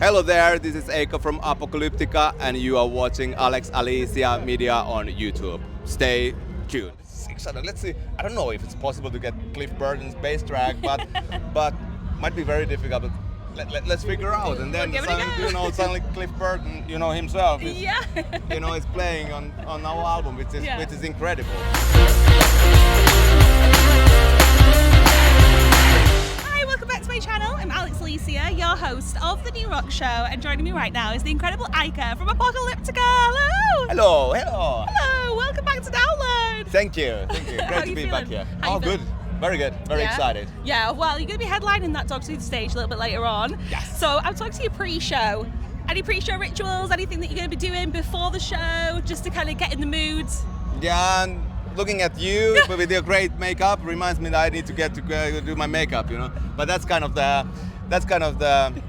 Hello there, this is Eiko from Apocalyptica and you are watching Alex Alicia Media on YouTube. Stay tuned. Let's see, I don't know if it's possible to get Cliff Burton's bass track, but might be very difficult. But let's figure out. And then suddenly Cliff Burton, himself is, is playing on our album, which is incredible. Welcome back to my channel. I'm Alex Alicia, your host of The New Rock Show, and joining me right now is the incredible Ica from Apocalyptica. Hello! Hello, hello! Hello, welcome back to Download! Thank you. Great to be back here. Oh, good. Very good. Very excited. Yeah, well, you're going to be headlining that Dog Tooth stage a little bit later on. Yes. So I'm talking to you pre-show. Any pre-show rituals, anything that you're going to be doing before the show, just to kind of get in the mood? Yeah, and looking at you with your great makeup reminds me that I need to get to do my makeup, But that's kind of the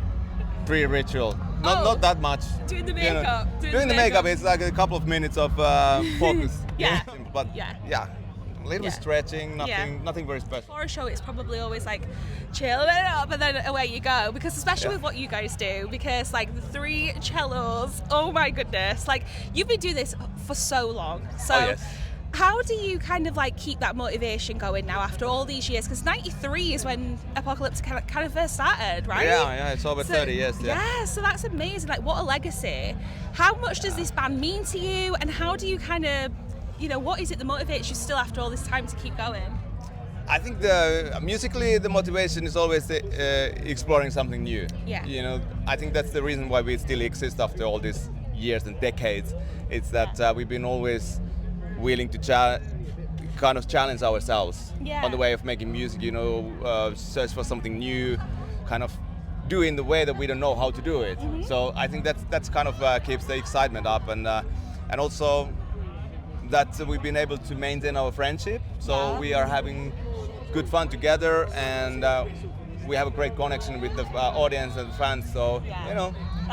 pre-ritual. Not that much. Doing the makeup. Doing the makeup is like a couple of minutes of focus. Yeah. But yeah. A little stretching, nothing very special. For a show, it's probably always like chill it up and then away you go. Because especially with what you guys do, because like the 3 cellos, oh my goodness, like you've been doing this for so long. So how do you kind of like keep that motivation going now after all these years? Because 93 is when Apocalyptica kind of first started, right? Yeah, it's over 30 years. Yeah, so that's amazing. Like, what a legacy. How much does this band mean to you? And how do you kind of, what is it that motivates you still after all this time to keep going? I think musically the motivation is always exploring something new. Yeah. I think that's the reason why we still exist after all these years and decades. It's that we've been always willing to kind of challenge ourselves on the way of making music, search for something new, kind of do it in the way that we don't know how to do it. Mm-hmm. So I think that's kind of keeps the excitement up, and also that we've been able to maintain our friendship. So we are having good fun together, and we have a great connection with the audience and fans. So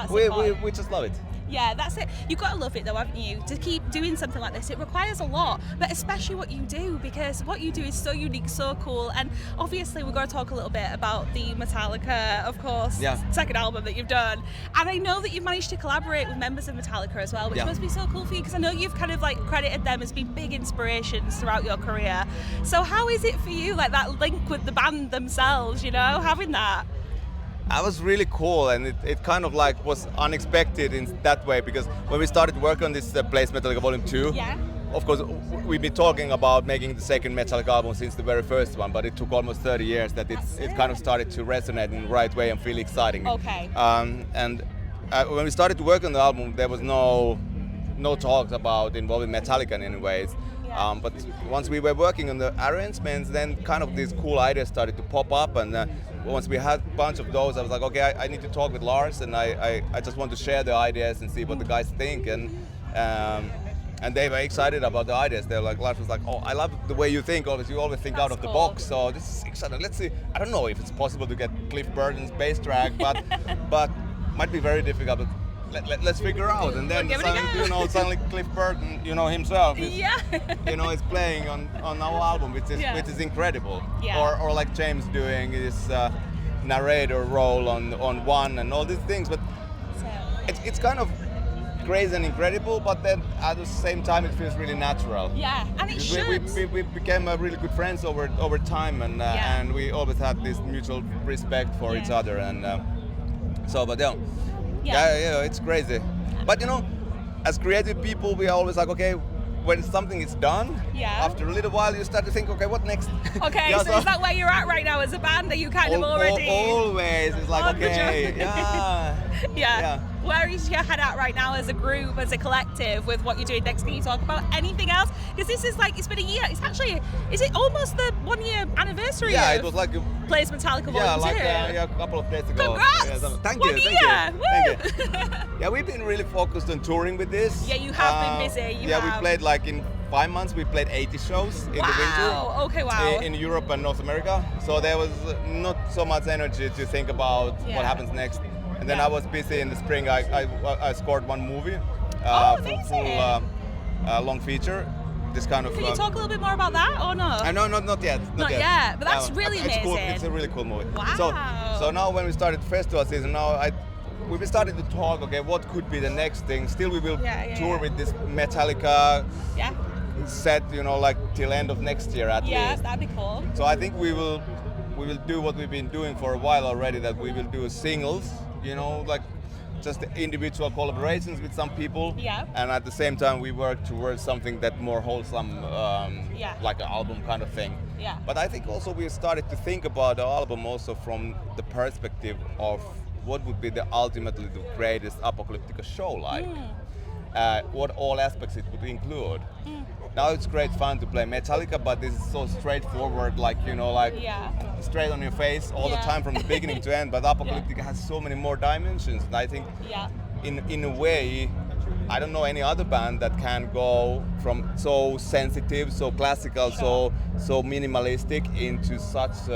we just love it. Yeah, that's it. You've got to love it though, haven't you? To keep doing something like this, it requires a lot, but especially what you do, because what you do is so unique, so cool. And obviously we're going to talk a little bit about the Metallica, of course, second album that you've done. And I know that you've managed to collaborate with members of Metallica as well, which must be so cool for you, because I know you've kind of like credited them as being big inspirations throughout your career. So how is it for you, like that link with the band themselves, having that? That was really cool, and it kind of like was unexpected in that way, because when we started working on this place Metallica Vol.2, of course we've been talking about making the second Metallica album since the very first one, but it took almost 30 years that it kind of started to resonate in the right way and feel exciting. Okay. And when we started to work on the album, there was no talks about involving Metallica in any ways. But once we were working on the arrangements, then kind of these cool ideas started to pop up, and once we had a bunch of those, I was like, okay, I need to talk with Lars, and I just want to share the ideas and see what the guys think, and they were excited about the ideas. They were like, Lars was like, oh, I love the way you think, you always think out of the box, so this is exciting. Let's see, I don't know if it's possible to get Cliff Burton's bass track, but might be very difficult. But let's figure out. And then suddenly Cliff Burton, himself is, is playing on our album, which is incredible. Yeah. Or like James doing his narrator role on One and all these things. But it's kind of crazy and incredible, but then at the same time it feels really natural. Yeah, and it should. We became really good friends over time, and we always had this mutual respect for each other, and it's crazy. But as creative people, we are always like, okay, when something is done, after a little while you start to think, okay, what next? Okay, so is that where you're at right now as a band? Are you kind of already? Always, it's like, okay, yeah. Where is your head at right now as a group, as a collective, with what you're doing next? Can you talk about anything else? Because this is like, it's been a year. It's actually, is it almost the 1-year anniversary? Yeah, it was like Plays Metallica Vol.2. Yeah, like a couple of days ago. Congrats! Thank you. Thank you. Yeah, we've been really focused on touring with this. Yeah, you have been busy. We played like in 5 months. We played 80 shows in the winter. Okay, wow. In Europe and North America. So there was not so much energy to think about what happens next. And then I was busy in the spring. I scored 1 movie, full long feature. This kind of. Can you talk a little bit more about that, or no? No, not yet. Not yet, but that's really amazing. Cool. It's a really cool movie. Wow. So now when we started festival season, now we've been starting to talk. Okay, what could be the next thing? Still, we will tour with this Metallica set. Like till end of next year at least. Yeah, that'd be cool. So I think we will do what we've been doing for a while already. That we will do singles. Like just individual collaborations with some people. Yeah. And at the same time, we work towards something that more wholesome, like an album kind of thing. Yeah. But I think also we started to think about the album also from the perspective of what would be ultimately the greatest Apocalyptica show like. What all aspects it would include. Now it's great fun to play Metallica, but this is so straightforward, like straight on your face all the time from the beginning to end. But Apocalyptica has so many more dimensions, and I think in a way, I don't know any other band that can go from so sensitive, so classical, so minimalistic into such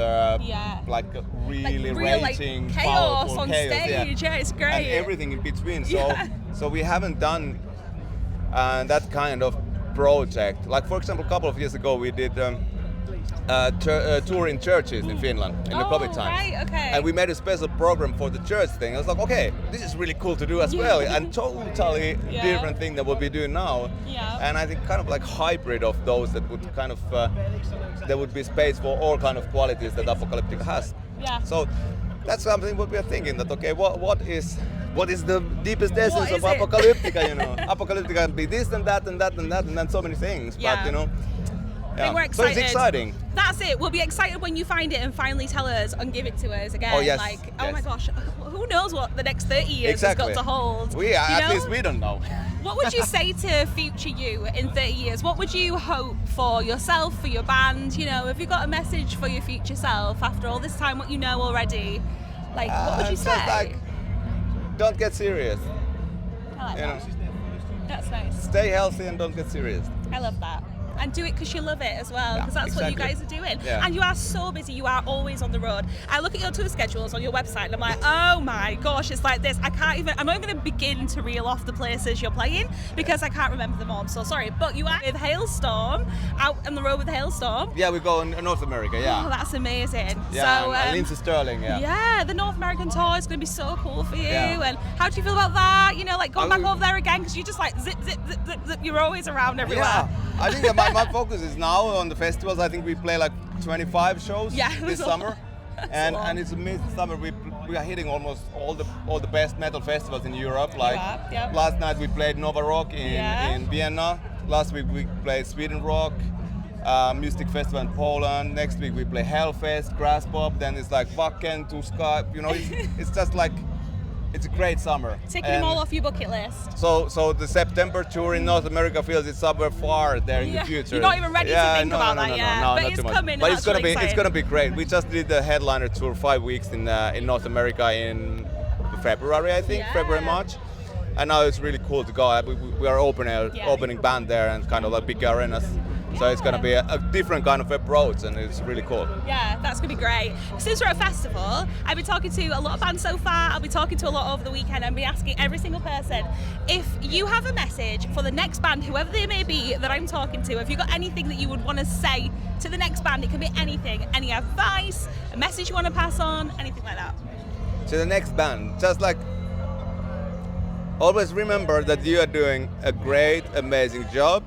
like really raging, chaos powerful on chaos. stage. Yeah, it's great. And everything in between. So we haven't done that kind of project. Like for example, a couple of years ago we did tour in churches in Finland in the COVID time. Right, okay. And we made a special program for the church thing. I was like, okay, this is really cool to do as well, and totally different thing than what we do now. Yeah. And I think kind of like hybrid of those that would kind of there would be space for all kind of qualities that Apocalyptica has. Yeah. So that's something what we are thinking, that okay, what is the deepest essence of Apocalyptica? Apocalyptica can be this and that and that and that and then so many things. Yeah. But We're excited. So it's exciting. That's it. We'll be excited when you find it and finally tell us and give it to us again. Oh, yes. Oh my gosh, who knows what the next 30 years has got to hold? At least we don't know. What would you say to future you in 30 years? What would you hope for yourself, for your band? Have you got a message for your future self after all this time, what you know already? Like, what would you say? Just like, don't get serious. I like that. That's nice. Stay healthy and don't get serious. I love that. And do it because you love it as well, because that's what you guys are doing. Yeah. And you are so busy, you are always on the road. I look at your tour schedules on your website and I'm like, oh my gosh, it's like this. I'm not going to begin to reel off the places you're playing because I can't remember them all, I'm so sorry. But you are with Hailstorm, out on the road with Hailstorm. Yeah, we go in North America, Oh, that's amazing. Yeah, so, and Lindsey Sterling, Yeah, the North American tour is going to be so cool for you. Yeah. And how do you feel about that? Like going back over there again, because you just like zip, zip, zip, zip, zip, you're always around everywhere. Yeah, I think that my focus is now on the festivals. I think we play like 25 shows this summer, and it's amazing summer. We are hitting almost all the best metal festivals in Europe. Like last night we played Nova Rock in Vienna. Last week we played Sweden Rock, Mystic Festival in Poland. Next week we play Hellfest, Grass Pop. Then it's like Wacken, Tuska. It's just like. It's a great summer. Taking them all off your bucket list. So the September tour in North America feels it's somewhere far there in the future. You're not even ready to think about that yet. No, but not it's too much. coming. But it's gonna be great. We just did the headliner tour 5 weeks in North America in February, I think, February, March. And now it's really cool to go. We are opening band there and kind of like big arenas. So it's going to be a different kind of approach, and it's really cool. Yeah, that's going to be great. Since we're at a festival, I've been talking to a lot of bands so far. I'll be talking to a lot over the weekend and be asking every single person, if you have a message for the next band, whoever they may be that I'm talking to, have you got anything that you would want to say to the next band? It can be anything, any advice, a message you want to pass on, anything like that. To the next band, just like, always remember that you are doing a great, amazing job.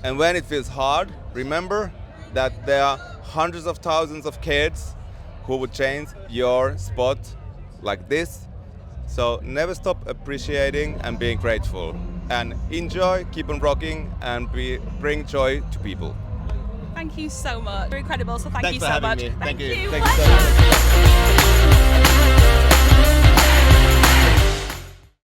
And when it feels hard, remember that there are hundreds of thousands of kids who would change your spot like this. So never stop appreciating and being grateful. And enjoy, keep on rocking, and bring joy to people. Thank you so much. You're incredible, so thank Thanks you for so having much. me. Thank you. you. Thank you so much.